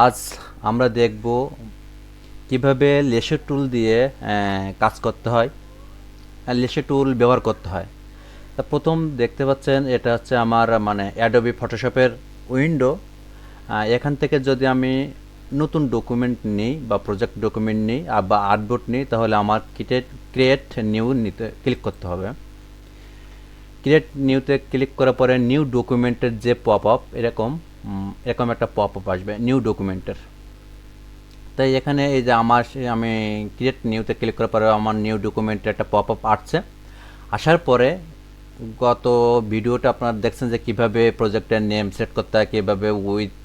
আজ আমরা দেখব কিভাবে লেসো টুল দিয়ে কাজ করতে হয় আর লেসো টুল ব্যবহার করতে হয়। তা প্রথম দেখতে পাচ্ছেন এটা হচ্ছে আমার মানে অ্যাডোবি ফটোশপের উইন্ডো। এখান থেকে যদি আমি নতুন ডকুমেন্ট নিই বা প্রজেক্ট ডকুমেন্ট নিই বা আর্টবোর্ড নিই, তাহলে আমার ক্রিয়েট নিউ নিতে ক্লিক করতে হবে। ক্রিয়েট নিউতে ক্লিক করার পরে নিউ ডকুমেন্টের যে পপ আপ এরকম একটা পপ আপ আসবে নিউ ডকুমেন্টের। তাই এখানে এই যে আমি ক্রিয়েট নিউতে ক্লিক করার পরে আমার নিউ ডকুমেন্টের একটা পপ আপ আসছে। আসার পরে গত ভিডিওটা আপনারা দেখছেন যে কীভাবে প্রজেক্টের নেম সেট করতে হয়, কীভাবে উইথ,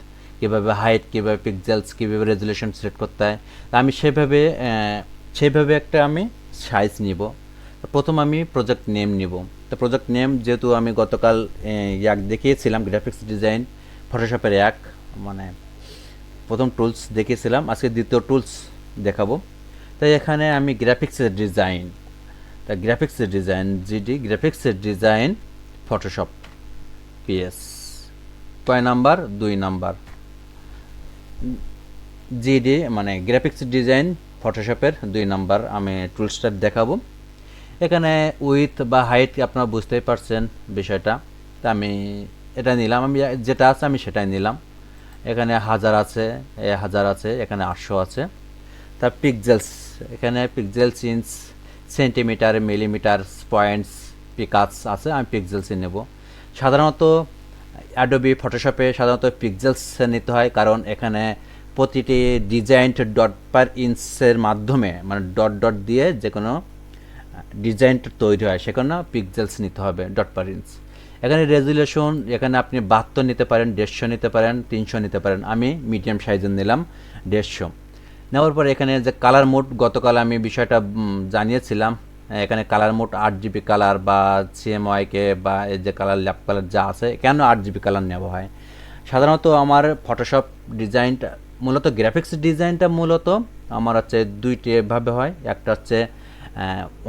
কীভাবে হাইট, কীভাবে পিক্সেলস, কীভাবে রেজুলেশন সেট করতে হয়। তা আমি সেভাবে একটা আমি সাইজ নিব। প্রথম আমি প্রজেক্ট নেম নিব। তো প্রজেক্ট নেম যেহেতু আমি গতকাল দেখিয়েছিলাম গ্রাফিক্স ডিজাইন ফটোশপের মানে প্রথম টুলস দেখিয়েছিলাম, আজকে দ্বিতীয় টুলস দেখাবো। তাই এখানে আমি গ্রাফিক্সের ডিজাইন গ্রাফিক্সের ডিজাইন ফটোশপ পিএস কয় নাম্বার 2 নাম্বার জিডি মানে গ্রাফিক্স ডিজাইন ফটোশপের 2 নাম্বার আমি টুলসটা দেখাবো। এখানে উইথ বা হাইট আপনারা বুঝতেই পারছেন বিষয়টা। তা আমি এটা নিলাম, আমি যেটা আছে আমি সেটাই নিলাম। এখানে 1000 আছে, 1000 আছে, এখানে 800 আছে। তার পিক্সেলস, এখানে pixels inch, centimetre, millimetre, points, picas আছে, আমি পিক্সেলসই নেব। সাধারণত অ্যাডোবি ফটোশপে সাধারণত পিক্সেলস নিতে হয়, কারণ এখানে প্রতিটি ডিজাইন ডট পার ইঞ্চের মাধ্যমে মানে ডট ডট দিয়ে যে কোনো ডিজাইনটা তৈরি হয়, সেখানে পিক্সেলস নিতে হবে ডট পার ইঞ্চ। এখানে রেজুলেশন এখানে আপনি 72 নিতে পারেন, 150 নিতে পারেন, 300 নিতে পারেন। আমি মিডিয়াম সাইজের নিলাম 150। নেওয়ার পর এখানে যে কালার মোড, গতকাল আমি বিষয়টা জানিয়েছিলাম। এখানে কালার মোড 8GB কালার বা সিএমওয়াইকে বা এই যে কালার ল্যাপ কালার যা আছে, কেন 8GB কালার নেওয়া হয়? সাধারণত আমার ফটোশপ ডিজাইনটা মূলত গ্রাফিক্স ডিজাইনটা মূলত আমার হচ্ছে দুইটি ভাবে হয়। একটা হচ্ছে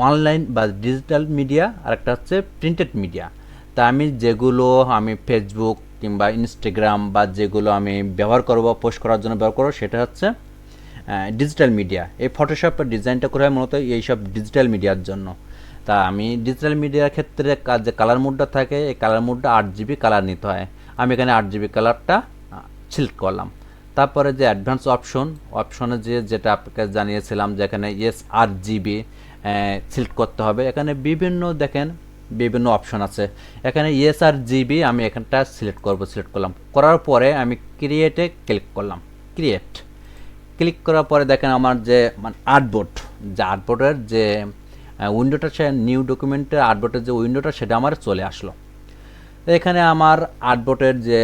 অনলাইন বা ডিজিটাল মিডিয়া, আর একটা হচ্ছে প্রিন্টেড মিডিয়া। তা আমি ফেসবুক কিংবা ইনস্টাগ্রাম বা যেগুলো আমি ব্যবহার করব, পোস্ট করার জন্য ব্যবহার করব, সেটা হচ্ছে ডিজিটাল মিডিয়া। এই ফটোশপ ডিজাইনটা করা হয় মূলত এইসব ডিজিটাল মিডিয়ার জন্য। তা আমি ডিজিটাল মিডিয়ার ক্ষেত্রে যে কালার মোডটা থাকে, এই কালার মোডটা 8GB কালার নিতে হয়। আমি এখানে 8GB কালারটা সিলেক্ট করলাম। তারপরে যে অ্যাডভান্স অপশনে যেটা আপনাকে জানিয়েছিলাম যে এখানে RGB সিলেক্ট করতে হবে। এখানে বিভিন্ন অপশন আছে। এখানে RGB আমি এখানটা সিলেক্ট করলাম। করার পরে আমি ক্রিয়েটে ক্লিক করলাম। ক্লিক করার পরে দেখেন আমার যে মানে আর্টবোর্ডের যে উইন্ডোটা, সে নিউ ডকুমেন্টের আর্টবোর্ডের যে উইন্ডোটা, সেটা আমার চলে আসলো। এখানে আমার আর্টবোর্ডের যে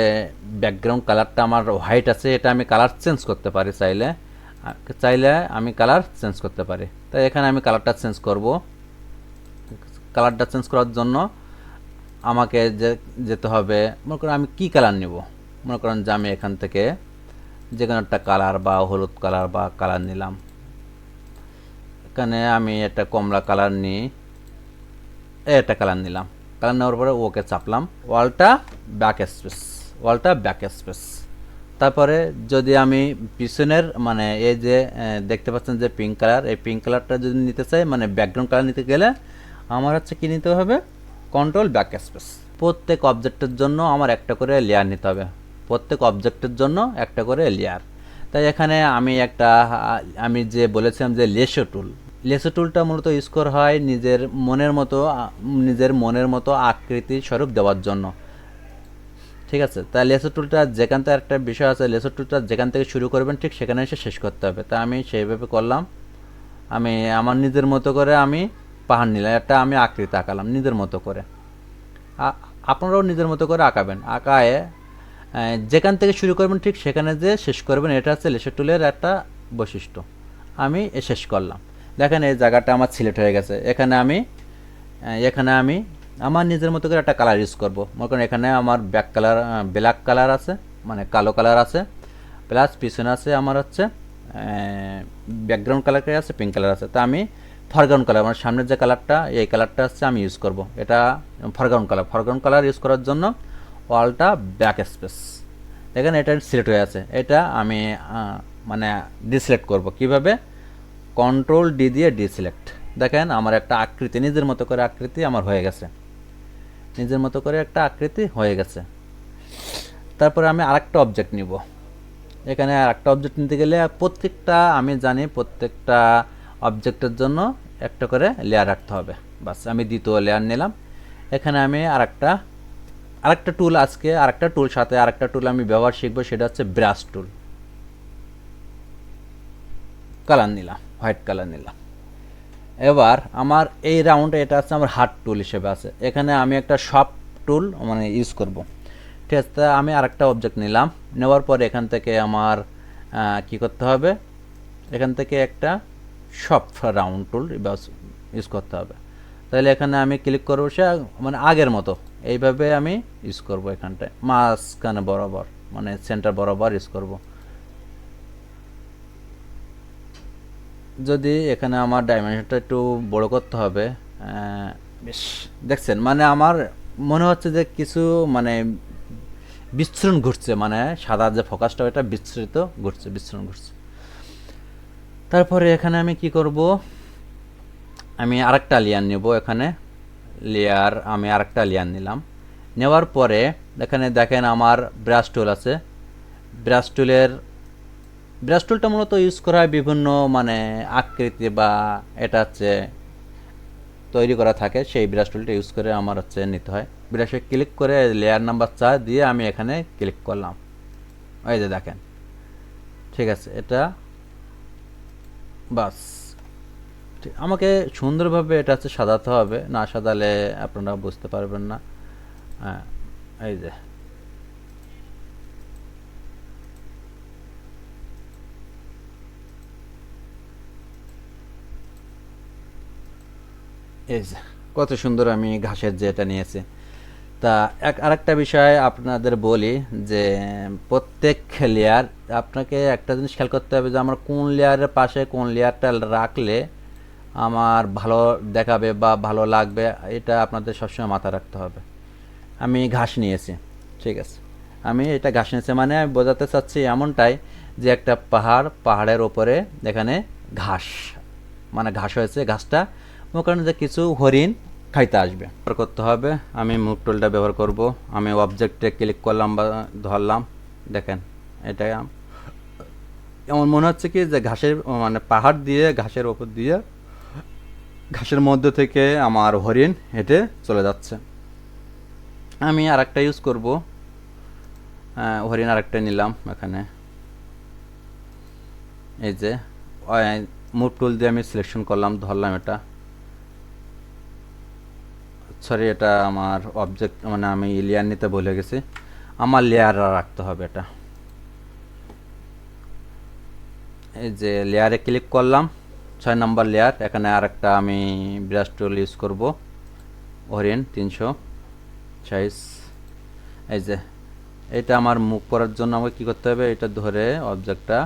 ব্যাকগ্রাউন্ড কালারটা আমার হোয়াইট আছে, এটা আমি কালার চেঞ্জ করতে পারি চাইলে আমি কালার চেঞ্জ করতে পারি। তাই এখানে আমি কালারটা চেঞ্জ করব। কালারটা চেঞ্জ করার জন্য আমাকে যেতে হবে, মনে করেন আমি কি কালার নেব। মনে করেন যে আমি এখান থেকে যে কোনো একটা কালার বা হলুদ কালার বা কালার নিলাম। এখানে আমি একটা কমলা কালার নিই, একটা কালার নিলাম। কালার নেওয়ার পরে ওকে চাপলাম। ওয়ালটা ব্যাক স্পেস। তারপরে যদি আমি পিছনের মানে এই যে দেখতে পাচ্ছেন যে পিঙ্ক কালার, এই পিঙ্ক কালারটা যদি নিতে চাই, মানে ব্যাকগ্রাউন্ড কালার নিতে গেলে আমার হচ্ছে কি নিতে হবে, কন্ট্রোল ব্যাক স্পেস। প্রত্যেক অবজেক্টের জন্য আমার একটা করে লেয়ার নিতে হবে, তাই এখানে আমি যে বলেছিলাম যে লেসো টুলটা মূলত ইউজ করা হয় নিজের মনের মতো আকৃতি স্বরূপ দেওয়ার জন্য। ঠিক আছে, তাই লেসো টুলটা যেখান থেকে একটা বিষয় আছে, লেসো টুলটা যেখান থেকে শুরু করবেন ঠিক সেখানে এসে শেষ করতে হবে। তা আমি সেইভাবে করলাম। আমি আমার নিজের মতো করে আমি পাহাড় নিলাম, একটা আমি আকৃতি আঁকালাম নিজের মতো করে। আপনারাও নিজের মতো করে আঁকায় যেখান থেকে শুরু করবেন ঠিক সেখানে যে শেষ করবেন, এটা হচ্ছে লেসো টুলের একটা বৈশিষ্ট্য। আমি শেষ করলাম। দেখেন এই জায়গাটা আমার সিলেক্ট হয়ে গেছে। এখানে আমি আমার নিজের মতো করে একটা কালার ইউজ করব। মনে করেন এখানে আমার ব্ল্যাক কালার আছে, মানে কালো কালার আছে, প্লাস পিছনে আছে আমার হচ্ছে ব্যাকগ্রাউন্ড কালার আছে, পিঙ্ক কালার আছে। তা আমি ফরগ্রাউন্ড কালার, মানে সামনের যে কালারটা, এই কালারটা হচ্ছে আমি ইউজ করব। এটা ফরগ্রাউন্ড কালার ইউজ করার জন্য ওয়ালটা ব্যাক স্পেস দেখেন এটা সিলেক্ট হয়ে আছে, এটা আমি মানে ডিসিলেক্ট করব কিভাবে, কন্ট্রোল ডি দিয়ে ডিসিলেক্ট। দেখেন আমার একটা আকৃতি, নিজের মতো করে আকৃতি আমার হয়ে গেছে, নিজের মতো করে একটা আকৃতি হয়ে গেছে। তারপরে আমি আরেকটা অবজেক্ট নিব। এখানে আরেকটা অবজেক্ট নিতে গেলে প্রত্যেকটা, আমি জানি প্রত্যেকটা অবজেক্টের জন্য একটা করে লেয়ার রাখতে হবে। বাস আমি দ্বিতীয় লেয়ার নিলাম। এখানে আমি আরেকটা টুল, আজকে আরেকটা টুল সাথে আরেকটা টুল আমি ব্যবহার শিখবো, সেটা হচ্ছে ব্রাশ টুল। কালার নিলাম, হোয়াইট কালার নিলাম। এবার আমার এই রাউন্ডে এটা আছে আমার হার্ট টুল হিসেবে আছে, এখানে আমি একটা সফট টুল মানে ইউজ করব। ঠিক আছে, তা আমি আরেকটা অবজেক্ট নিলাম। নেওয়ার পরে এখান থেকে আমার কি করতে হবে, এখান থেকে একটা সফট রাউন্ড টুল ইউজ করতে হবে। তাহলে এখানে আমি ক্লিক করবো, সে মানে আগের মতো এইভাবে আমি ইউজ করব, এখানটায় মাঝখানে বরাবর মানে সেন্টার বরাবর ইউজ করব। যদি এখানে আমার ডাইমেনশনটা একটু বড় করতে হবে, বেশ দেখছেন মানে আমার মনে হচ্ছে যে কিছু মানে বিচ্ছুরণ ঘটছে, মানে সাদা যে ফোকাসটা এটা বিচ্ছুরণ ঘটছে। তারপরে এখানে আমি কি করব, আমি আরেকটা লেয়ার নেব। এখানে লেয়ার আমি আরেকটা লেয়ার নিলাম। নেওয়ার পরে এখানে দেখেন আমার ব্রাশ টুল আছে। ব্রাশ টুলটা মূলত ইউজ করা হয় বিভিন্ন মানে আকৃতি বা এটা হচ্ছে তৈরি করা থাকে, সেই ব্রাশ টুলটা ইউজ করে আমার হচ্ছে নিতে হয়। ব্রাশে ক্লিক করে লেয়ার নাম্বার 4 দিয়ে আমি এখানে ক্লিক করলাম। এই যে দেখেন, ঠিক আছে, এটা বাস আমাকে সুন্দরভাবে এটা হচ্ছে সাজাতে হবে, না সাজালে আপনারা বুঝতে পারবেন না। হ্যাঁ, এই যে এই যে কত সুন্দর আমি ঘাসের যে এটা নিয়েছি। তা আরেকটা বিষয় আপনাদের বলি যে প্রত্যেক লেয়ার আপনাকে একটা জিনিস খেয়াল করতে হবে যে আমার কোন লেয়ারের পাশে কোন লেয়ারটা রাখলে আমার ভালো দেখাবে বা ভালো লাগবে, এটা আপনাদের সবসময় মাথায় রাখতে হবে। আমি ঘাস নিয়েছি, ঠিক আছে, আমি এটা ঘাস নিয়েছি মানে আমি বোঝাতে চাচ্ছি এমনটাই যে একটা পাহাড়ের ওপরে এখানে ঘাস মানে ঘাস হয়েছে, ঘাসটা ওখানে যে কিছু হরিণ খাইতে আসবে, ব্যবহার করতে হবে। আমি মুভ টুলটা ব্যবহার করব। আমি অবজেক্টে ক্লিক করলাম বা ধরলাম, দেখেন এটা এমন মনে হচ্ছে কি যে ঘাসের মানে পাহাড় দিয়ে ঘাসের ওপর দিয়ে ঘাসের মধ্যে থেকে আমার হরিণ হেঁটে চলে যাচ্ছে। আমি আরেকটা ইউজ করব, হরিণ আরেকটা নিলাম। এখানে এই যে মুভ টুল দিয়ে আমি সিলেকশন করলাম, ধরলাম, এটা সরি এটা আমার অবজেক্ট মানে আমি লেয়ার নিতে ভুলে গেছি, আমার লেয়ার রাখতে হবে এটা। এই যে লেয়ারে ক্লিক করলাম, 6 নম্বর লেয়ার। এখানে আরেকটা আমি ব্রাশ টুল ইউজ করব, হরিণ 300 সাইজ। এই যে এটা আমার মুভ করার জন্য আমাকে কী করতে হবে, এটা ধরে অবজেক্টটা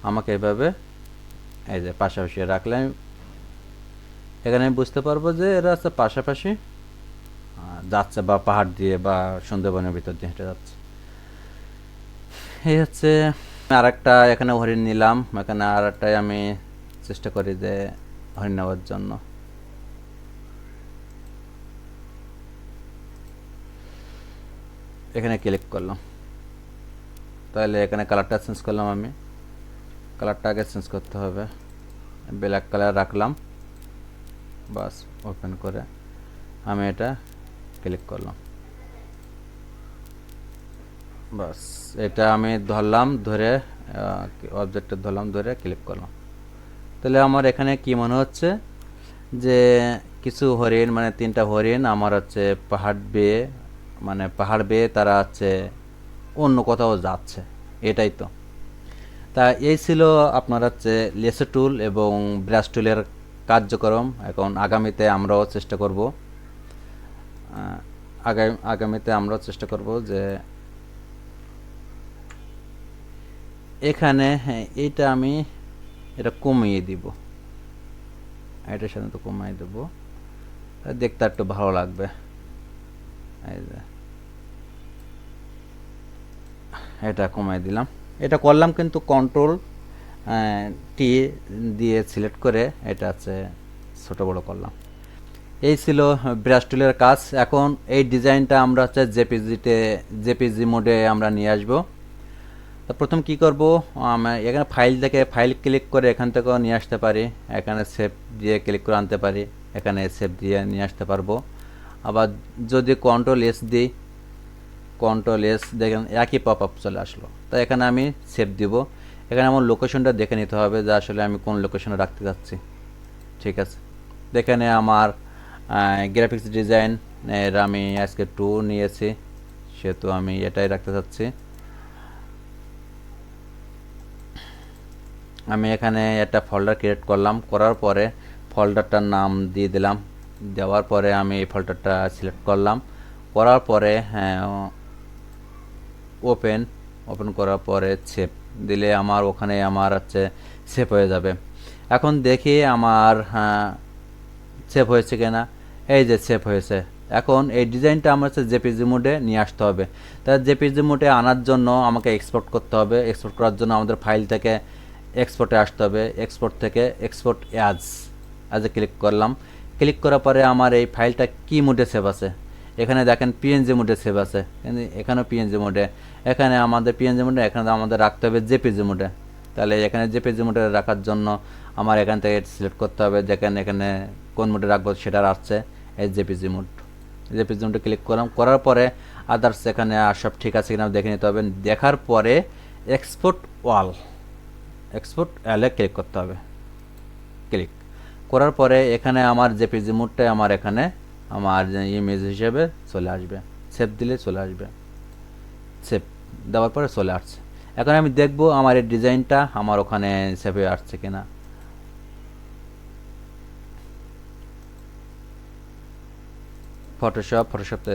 আমাকে এভাবে এই যে পাশাপাশি রাখলে এখানে আমি বুঝতে পারবো যে এরা আছে পাশাপাশি যাচ্ছে বা পাহাড় দিয়ে বা সুন্দরবনের ভিতর দিয়ে হেঁটে যাচ্ছে। এই হচ্ছে আরেকটা এখানে হরিণ নিলাম। এখানে আরেকটাই আমি চেষ্টা করি যে হরিণ নেওয়ার জন্য। এখানে ক্লিক করলাম, তাহলে এখানে কালারটা চেঞ্জ করলাম। আমি কালারটা আগে চেঞ্জ করতে হবে, ব্ল্যাক কালার রাখলাম। বাস ওপেন করে আমি এটা ক্লিক করলাম। বাস এটা আমি ধরলাম, ধরে অবজেক্টটা ধরলাম, ধরে ক্লিক করলাম। তাহলে আমার এখানে কি মনে হচ্ছে যে কিছু হরিণ মানে 3টা হরিণ আমার হচ্ছে পাহাড় বেয়ে তারা হচ্ছে অন্য কোথাও যাচ্ছে, এটাই তো। তা এই ছিল আপনার হচ্ছে লেসো টুল এবং ব্রাশ টুলের কার্যক্রম। এখন আগামীতে আমরাও চেষ্টা করব যে এখানে হ্যাঁ এইটা আমি এটা কমিয়ে দিব, এটার সাথে তো কমিয়ে দেব, দেখতে একটু ভালো লাগবে। এই যে এটা কমাই দিলাম। এটা করলাম কিন্তু কন্ট্রোল টি দিয়ে সিলেক্ট করে এটা হচ্ছে ছোটো বড়ো করলাম। এই ছিল ব্রাশ টুলের কাজ। এখন এই ডিজাইনটা আমরা হচ্ছে জেপিজি মোডে আমরা নিয়ে আসবো। তো প্রথম কি করব, এখানে ফাইল থেকে ফাইল ক্লিক করে এখান থেকেও নিয়ে আসতে পারি, এখানে সেভ দিয়ে ক্লিক করে আনতে পারি, এখানে সেভ দিয়ে নিয়ে আসতে পারবো। আবার যদি কন্ট্রোল এস দিই, কন্ট্রোল এস দেখেন একই পপ আপ চলে আসলো। তো এখানে আমি সেভ দিব। এখানে আমার লোকেশনটা দেখে নিতে হবে যে আসলে আমি কোন লোকেশনে রাখতে যাচ্ছি। ঠিক আছে, এখানে আমার গ্রাফিক্স ডিজাইন এর আমি আজকে 2 নিয়েছি, সেহেতু আমি এটাই রাখতে চাচ্ছি। আমি এখানে একটা ফোল্ডার ক্রিয়েট করলাম, করার পরে ফোল্ডারটার নাম দিয়ে দিলাম। দেওয়ার পরে আমি এই ফোল্ডারটা সিলেক্ট করলাম, করার পরে ওপেন করার পরে সেভ দিলে আমার ওখানে আমার হচ্ছে সেভ হয়ে যাবে। এখন দেখি আমার সেভ হয়েছে কিনা। এই যে সেভ হয়েছে। এখন এই ডিজাইনটা আমার হচ্ছে জেপিজি মোডে নিয়ে আসতে হবে। তাই জেপিজি মোডে আনার জন্য আমাকে এক্সপোর্ট করতে হবে। এক্সপোর্ট করার জন্য আমাদের ফাইল থেকে এক্সপোর্টে আসতে হবে। এক্সপোর্ট থেকে এক্সপোর্ট অ্যাজে ক্লিক করলাম। ক্লিক করার পরে আমার এই ফাইলটা কি মোডে সেভ আছে, এখানে দেখেন পিএনজি মোডে সেভ আছে, এখানেও পিএনজি মোডে। এখানে আমাদের পিএনজি মোডে, এখানে আমাদের রাখতে হবে জেপিজি মোডে। তাহলে এখানে জেপিজি মোডে রাখার জন্য আমার এখান থেকে সিলেক্ট করতে হবে, যেখানে এখানে কোন মোডে রাখবো সেটা আসছে এই জেপিজি মোড। জেপিজি মোডে ক্লিক করলাম, করার পরে আদার্স এখানে আর সব ঠিক আছে কিনা দেখে নিতে হবে। দেখার পরে এক্সপোর্ট অলে ক্লিক করতে হবে। ক্লিক করার পরে এখানে আমার জেপিজি মোডটা আমার এখানে আমার ইমেজ হিসেবে চলে আসবে। সেভ দিলে চলে আসবে। সেভ দেওয়ার পরে চলে আসছে। এখন আমি দেখব আমার এই ডিজাইনটা আমার ওখানে সেভ হয়ে আসছে কিনা। ফটোশপতে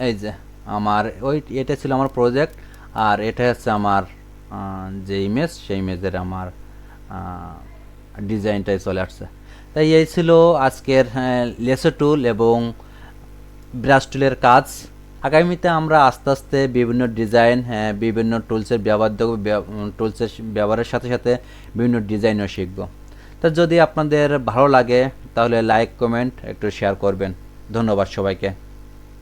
এই যে আমার এটা ছিল আমার প্রজেক্ট, আর এটা হচ্ছে আমার যে ইমেজ, সেই ইমেজের আমার ডিজাইনটাই চলে আসছে। তাই এই ছিল আজকের লেসো টুল এবং ব্রাশ টুলের কাজ। আগামীতে আমরা আস্তে আস্তে বিভিন্ন ডিজাইন, বিভিন্ন টুলসের টুলসের ব্যবহারের সাথে সাথে বিভিন্ন ডিজাইনও শিখব। তা যদি আপনাদের ভালো লাগে তাহলে লাইক কমেন্ট একটু শেয়ার করবেন। ধন্যবাদ সবাইকে।